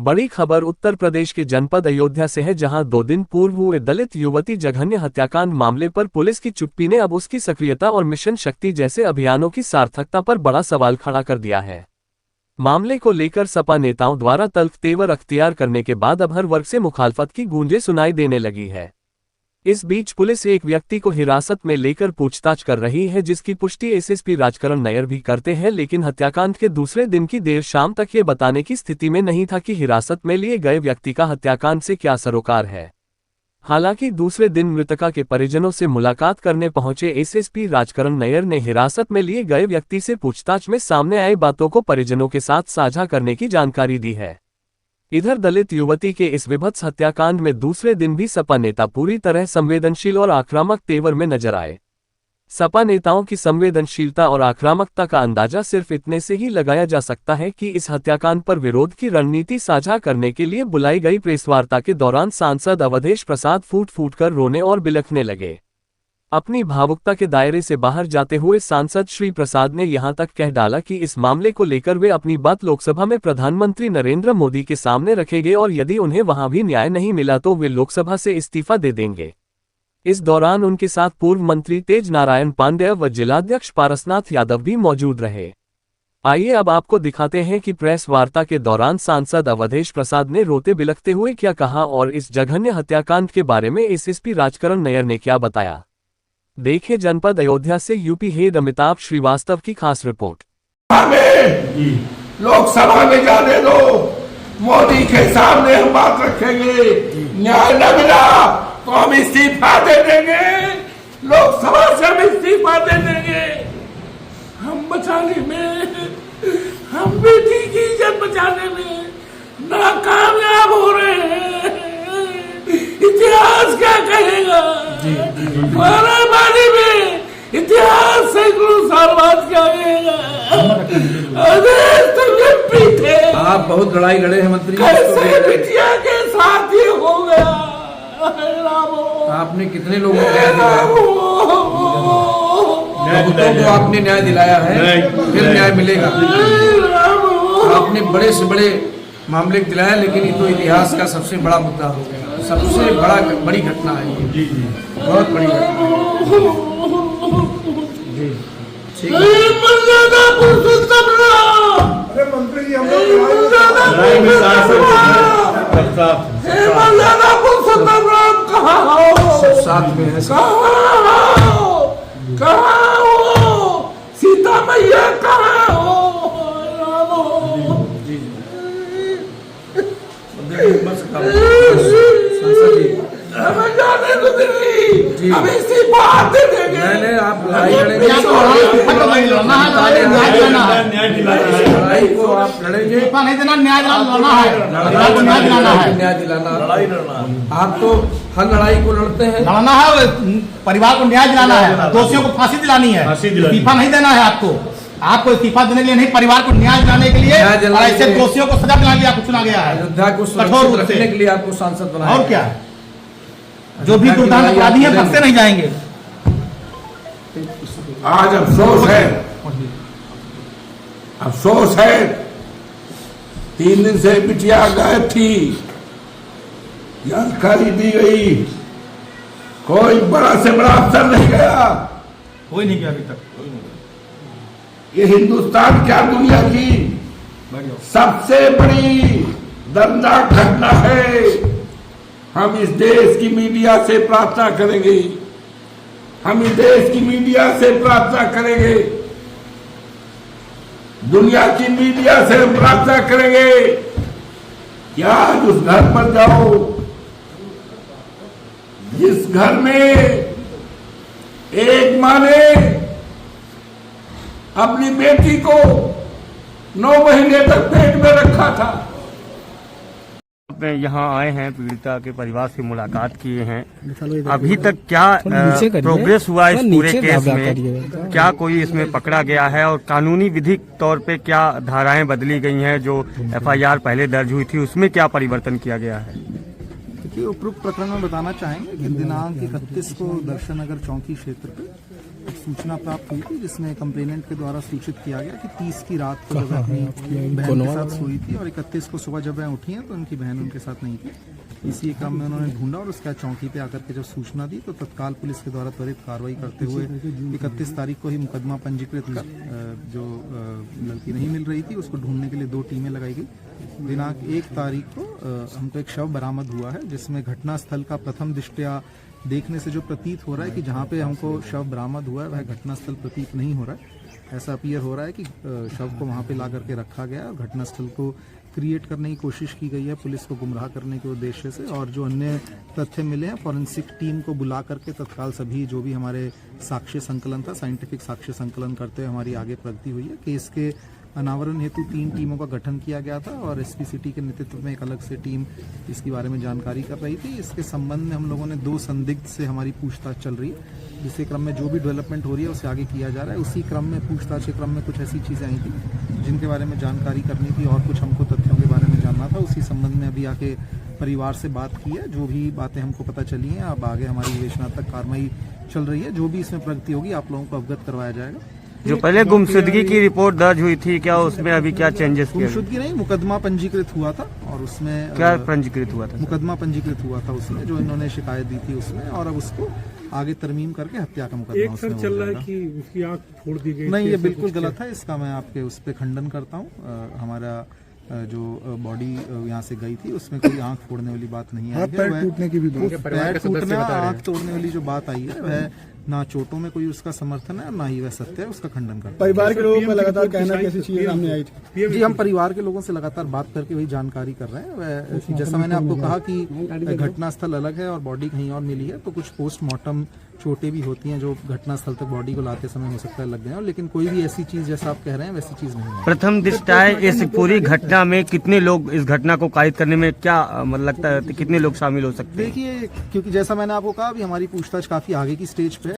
बड़ी खबर उत्तर प्रदेश के जनपद अयोध्या से है, जहां 2 दिन पूर्व हुए दलित युवती जघन्य हत्याकांड मामले पर पुलिस की चुप्पी ने अब उसकी सक्रियता और मिशन शक्ति जैसे अभियानों की सार्थकता पर बड़ा सवाल खड़ा कर दिया है। मामले को लेकर सपा नेताओं द्वारा तल्ख तेवर अख्तियार करने के बाद अब हर वर्ग से मुखालफत की गूंजें सुनाई देने लगी है। इस बीच पुलिस एक व्यक्ति को हिरासत में लेकर पूछताछ कर रही है, जिसकी पुष्टि एसएसपी राजकरण नैयर भी करते हैं, लेकिन हत्याकांड के दूसरे दिन की देर शाम तक ये बताने की स्थिति में नहीं था कि हिरासत में लिए गए व्यक्ति का हत्याकांड से क्या सरोकार है। हालांकि दूसरे दिन मृतका के परिजनों से मुलाकात करने पहुंचे एसएसपी राजकरण नैयर ने हिरासत में लिए गए व्यक्ति से पूछताछ में सामने आई बातों को परिजनों के साथ साझा करने की जानकारी दी है। इधर दलित युवती के इस विभत्स हत्याकांड में दूसरे दिन भी सपा नेता पूरी तरह संवेदनशील और आक्रामक तेवर में नजर आए। सपा नेताओं की संवेदनशीलता और आक्रामकता का अंदाजा सिर्फ इतने से ही लगाया जा सकता है कि इस हत्याकांड पर विरोध की रणनीति साझा करने के लिए बुलाई गई प्रेसवार्ता के दौरान सांसद अवधेश प्रसाद फूट फूट कर रोने और बिलखने लगे। अपनी भावुकता के दायरे से बाहर जाते हुए सांसद श्री प्रसाद ने यहां तक कह डाला कि इस मामले को लेकर वे अपनी बात लोकसभा में प्रधानमंत्री नरेंद्र मोदी के सामने रखेंगे और यदि उन्हें वहां भी न्याय नहीं मिला तो वे लोकसभा से इस्तीफा दे देंगे। इस दौरान उनके साथ पूर्व मंत्री तेज नारायण पांडेय व जिलाध्यक्ष पारसनाथ यादव भी मौजूद रहे। आइए अब आपको दिखाते हैं कि प्रेस वार्ता के दौरान सांसद अवधेश प्रसाद ने रोते बिलखते हुए क्या कहा और इस जघन्य हत्याकांड के बारे में एसएसपी राजकरण नैयर ने क्या बताया। देखिए जनपद अयोध्या से यूपी हेड अमिताभ श्रीवास्तव की खास रिपोर्ट। हमें लोकसभा में जाने दो, मोदी के सामने हम बात रखेंगे। न्याय न मिला तो हम इस्तीफा दे देंगे, लोकसभा से हम इस्तीफा दे देंगे। हम बचाने में, हम बेटी की इज्जत बचाने में नाकामयाब हो रहे हैं। इतिहास क्या कहेगा? बारे में इतिहास सैकड़ों साल बाद क्या कहेगा? आप बहुत लड़ाई लड़े हैं मंत्री, कैसे बिटिया के साथ ही हो गया? आपने कितने लोगों को आपने न्याय दिलाया है, फिर न्याय मिलेगा। आपने बड़े से बड़े मामले दिलाया, लेकिन ये तो इतिहास का सबसे बड़ा मुद्दा हो गया, सबसे बड़ी घटना है ये, बहुत बड़ी घटना जी। ठीक है मंत्री जी, हम सब साथ में है। कहाँ हो सीता मैया, कहाँ हो? हमें जाने दो दिल्ली, हम इस्तीफा दे देंगे। मैंने आप लड़ाई लड़ेंगे, लड़ाई को आप लड़ेंगे, नहीं देना, न्याय दिलाना है, न्याय दिलाना। आप तो हर लड़ाई को लड़ते हैं, लड़ना है, परिवार को न्याय दिलाना है, दोषियों को फांसी दिलानी है, इस्तीफा नहीं देना है आपको इस्तीफा देने के लिए नहीं, परिवार को न्याय दिलाने के लिए, ऐसे दोषियों को सजा दिलाने के लिए चुना गया है। अयोध्या को सुरक्षित रखने के लिए आपको सांसद बनाया। और क्या, जो भी दुर्दांत अपराधी है बख्शे नहीं जाएंगे। आज अफसोस है 3 दिन से बिटिया गायब थी, जानकारी दी गई, कोई बड़ा से बड़ा अफसर नहीं गया, कोई नहीं गया अभी तक। ये हिंदुस्तान क्या दुनिया की सबसे बड़ी दर्दनाक घटना है। हम इस देश की मीडिया से प्रार्थना करेंगे, हम इस देश की मीडिया से प्रार्थना करेंगे, दुनिया की मीडिया से हम प्रार्थना करेंगे कि आज उस घर पर जाओ जिस घर में एक माँ ने अपनी बेटी को 9 महीने तक पेट में रखा था। यहाँ आए हैं, पीड़िता के परिवार से मुलाकात किए हैं, अभी तक क्या प्रोग्रेस हुआ इस पूरे केस में? क्या कोई इसमें पकड़ा गया है और कानूनी विधिक तौर पे क्या धाराएं बदली गई हैं? जो एफआईआर पहले दर्ज हुई थी उसमें क्या परिवर्तन किया गया है? देखिए, उपरोक्त प्रकरण में बताना चाहेंगे कि दिनांक 31 को दर्शन नगर चौकी क्षेत्र पे सूचना प्राप्त हुई थी जिसमें कंप्लेनेंट के द्वारा सूचित किया गया कि 30 की रात को जब अपनी बहन के साथ सोई थी और 31 को सुबह जब वह उठी हैं तो उनकी बहन उनके साथ नहीं थी। इसी क्रम में उन्होंने ढूंढा और उसके बाद चौकी पे आकर के जब सूचना दी तो तत्काल पुलिस के द्वारा त्वरित कार्रवाई करते हुए 31 तारीख को ही मुकदमा पंजीकृत कर जो लड़की नहीं मिल रही थी उसको ढूंढने के लिए 2 टीमें लगाई गई। दिनांक 1 तारीख को हमको एक शव बरामद हुआ है जिसमें घटना स्थल का प्रथम दृष्टया देखने से जो प्रतीत हो रहा है कि जहाँ पे हमको शव बरामद हुआ है वह घटनास्थल प्रतीत नहीं हो रहा है। ऐसा अपीयर हो रहा है कि शव को वहाँ पे ला करके रखा गया और घटनास्थल को क्रिएट करने की कोशिश की गई है पुलिस को गुमराह करने के उद्देश्य से। और जो अन्य तथ्य मिले हैं फॉरेंसिक टीम को बुला करके तत्काल सभी जो भी हमारे साक्ष्य संकलन था साइंटिफिक साक्ष्य संकलन करते हुए हमारी आगे प्रगति हुई है। केस के अनावरण हेतु 3 टीमों का गठन किया गया था और एसपी सिटी के नेतृत्व में एक अलग से टीम इसके बारे में जानकारी कर रही थी। इसके संबंध में हम लोगों ने 2 संदिग्ध से हमारी पूछताछ चल रही है जिसके क्रम में जो भी डेवलपमेंट हो रही है उसे आगे किया जा रहा है। उसी क्रम में पूछताछ के क्रम में कुछ ऐसी चीज़ें आई थी जिनके बारे में जानकारी करनी थी और कुछ हमको तथ्यों के बारे में जानना था। उसी संबंध में अभी आके परिवार से बात की है। जो भी बातें हमको पता चली हैं अब आगे हमारी विवेचनात्मक कार्रवाई चल रही है। जो भी इसमें प्रगति होगी आप लोगों को अवगत करवाया जाएगा। जो पहले गुमशुदगी की रिपोर्ट दर्ज हुई थी क्या उसमें अभी क्या चेंजेस किए? गुमशुदगी नहीं, मुकदमा पंजीकृत हुआ था और उसमें क्या पंजीकृत हुआ था? मुकदमा पंजीकृत हुआ था उसमें जो इन्होंने शिकायत दी थी उसमें और अब उसको आगे तरमीम करके हत्या का मुकदमा उसमें चल रहा है कि उसकी आंख फोड़ दी गई। नहीं, ये बिल्कुल गलत है। इसका मैं आपके उस पर खंडन करता हूँ। हमारा जो बॉडी यहाँ से गई थी उसमें कोई आंख फोड़ने वाली बात नहीं आई है। पैर टूटना आंख तोड़ने वाली जो बात आई है वह ना चोटों में कोई उसका समर्थन है ना ही वह सत्य है। उसका खंडन करता है। परिवार के लोगों का लगातार कहना कैसी चीजें सामने आई थी? जी हम परिवार के लोगों से लगातार बात करके वही जानकारी कर रहे हैं। वह जैसा मैंने आपको कहा कि घटनास्थल अलग है और बॉडी कहीं और मिली है तो कुछ पोस्टमार्टम चोटें भी होती हैं जो घटनास्थल तक बॉडी को लाते समय हो सकता है लग गए, लेकिन कोई भी ऐसी चीज जैसा आप कह रहे हैं वैसी चीज नहीं है। प्रथम दृष्टया इस पूरी घटना में कितने लोग इस घटना को कायद करने में क्या लगता है कितने लोग शामिल हो सकते हैं? देखिए क्योंकि जैसा मैंने आपको कहा अभी हमारी पूछताछ काफी आगे की स्टेज पे है।